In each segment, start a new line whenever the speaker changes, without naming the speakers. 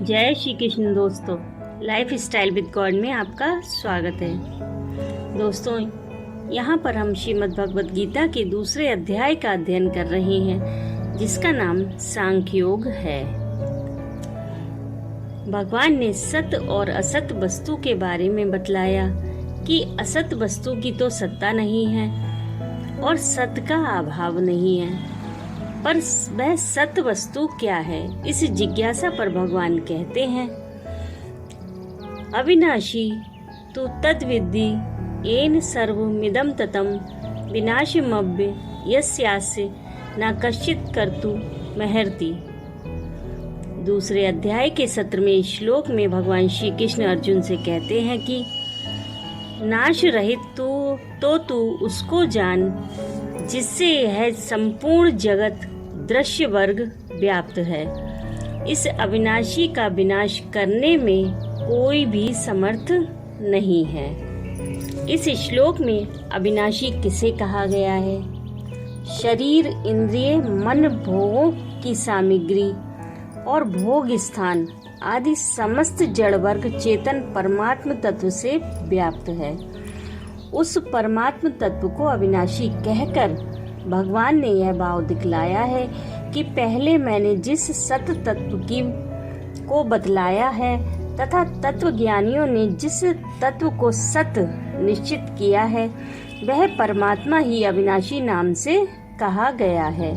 जय श्री कृष्ण दोस्तों, life style with God में आपका स्वागत है। दोस्तों, यहाँ पर हम श्रीमद् भगवद गीता के दूसरे अध्याय का अध्ययन कर रहे हैं, जिसका नाम सांख्य योग है। भगवान ने सत और असत वस्तु के बारे में बतलाया कि असत वस्तु की तो सत्ता नहीं है और सत का अभाव नहीं है, पर वह सत वस्तु क्या है, इस जिज्ञासा पर भगवान कहते हैं, अविनाशी तु तद्विद्धि येन सर्वमिदं ततं विनाशमव्य यस्यास्य न कश्चित् कर्तुं मर्हति। दूसरे अध्याय के 17वें श्लोक में भगवान श्री कृष्ण अर्जुन से कहते हैं कि नाश रहित तू उसको जान जिससे यह संपूर्ण जगत दृश्य वर्ग व्याप्त है। इस अविनाशी का विनाश करने में कोई भी समर्थ नहीं है। इस श्लोक में अविनाशी किसे कहा गया है? शरीर, इंद्रिय, मन, भोगों की सामग्री और भोग स्थान आदि समस्त जड़ वर्ग चेतन परमात्म तत्व से व्याप्त है। उस परमात्म तत्व को अविनाशी कहकर भगवान ने यह भाव दिखलाया है कि पहले मैंने जिस सत तत्व को बतलाया है तथा तत्व ज्ञानियों ने जिस तत्व को सत निश्चित किया है, वह परमात्मा ही अविनाशी नाम से कहा गया है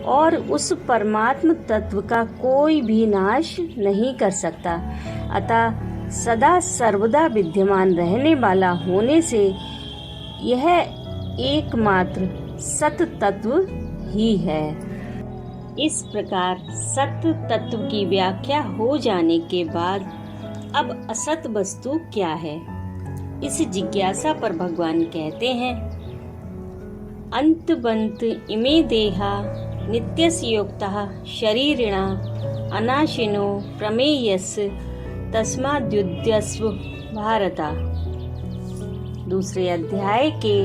और उस परमात्म तत्व का कोई भी नाश नहीं कर सकता। अतः सदा सर्वदा विद्यमान रहने वाला होने से यह एकमात्र सत तत्व ही है। इस प्रकार सत तत्व की व्याख्या हो जाने के बाद अब असत वस्तु क्या है, इस जिज्ञासा पर भगवान कहते हैं, अंतबंत इमे देहा नित्यस्य युक्तः शरीरिणा अनाशिनो प्रमेयस्य तस्माद्युध्यस्व भारता। दूसरे अध्याय के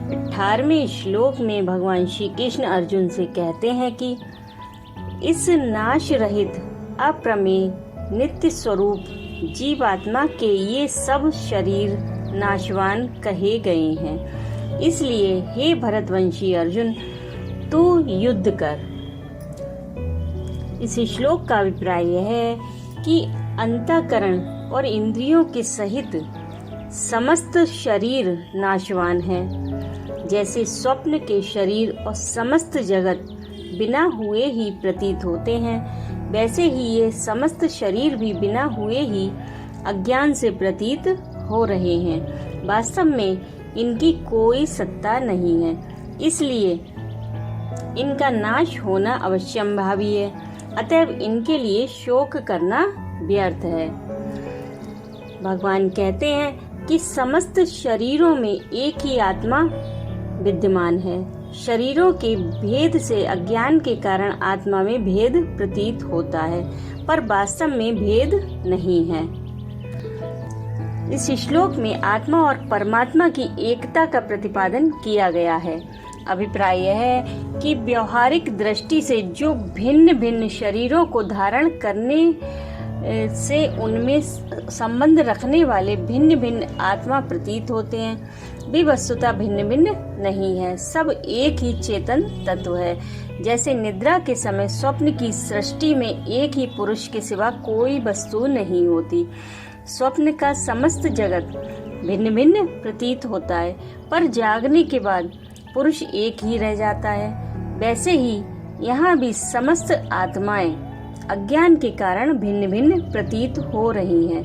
18वें श्लोक में भगवान श्री कृष्ण अर्जुन से कहते हैं कि इस नाश रहित अप्रमेय नित्य स्वरूप जीवात्मा के ये सब शरीर नाशवान कहे गए हैं। इसलिए हे भरतवंशी अर्जुन, तू युद्ध कर। इस श्लोक का अभिप्राय यह है कि अंतःकरण और इंद्रियों के सहित समस्त शरीर नाशवान है। जैसे स्वप्न के शरीर और समस्त जगत बिना हुए ही प्रतीत होते हैं, वैसे ही ये समस्त शरीर भी बिना हुए ही अज्ञान से प्रतीत हो रहे हैं। वास्तव में इनकी कोई सत्ता नहीं है, इसलिए इनका नाश होना अवश्यंभावी है। अतएव इनके लिए शोक करना व्यर्थ है। भगवान कहते हैं कि समस्त शरीरों में एक ही आत्मा विद्यमान है। शरीरों के भेद से अज्ञान के कारण आत्मा में भेद प्रतीत होता है, पर वास्तव में भेद नहीं है। इस श्लोक में आत्मा और परमात्मा की एकता का प्रतिपादन किया गया है। अभिप्राय यह है कि व्यवहारिक दृष्टि से जो भिन्न भिन्न शरीरों को धारण करने से उनमें संबंध रखने वाले भिन्न भिन्न आत्मा प्रतीत होते हैं, वे वस्तुतः भिन्न भिन्न नहीं है। सब एक ही चेतन तत्व है। जैसे निद्रा के समय स्वप्न की सृष्टि में एक ही पुरुष के सिवा कोई वस्तु नहीं होती, स्वप्न का समस्त जगत भिन्न भिन्न प्रतीत होता है, पर जागने के बाद पुरुष एक ही रह जाता है। वैसे ही यहाँ भी समस्त आत्माएं अज्ञान के कारण भिन्न भिन्न प्रतीत हो रही हैं,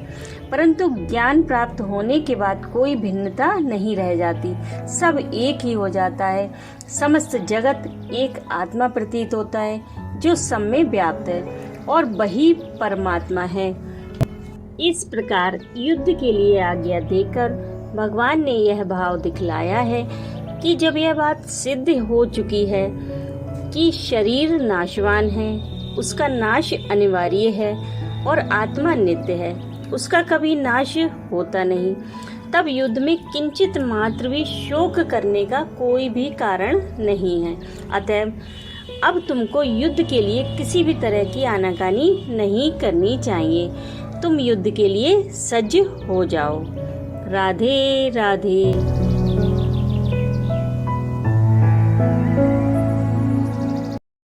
परंतु ज्ञान प्राप्त होने के बाद कोई भिन्नता नहीं रह जाती, सब एक ही हो जाता है। समस्त जगत एक आत्मा प्रतीत होता है जो सब में व्याप्त है और वही परमात्मा है। इस प्रकार युद्ध के लिए आज्ञा देकर भगवान ने यह भाव दिखलाया है कि जब यह बात सिद्ध हो चुकी है कि शरीर नाशवान है, उसका नाश अनिवार्य है और आत्मा नित्य है, उसका कभी नाश होता नहीं, तब युद्ध में किंचित मात्र भी शोक करने का कोई भी कारण नहीं है। अतएव अब तुमको युद्ध के लिए किसी भी तरह की आनाकानी नहीं करनी चाहिए। तुम युद्ध के लिए सज्ज हो जाओ। राधे राधे।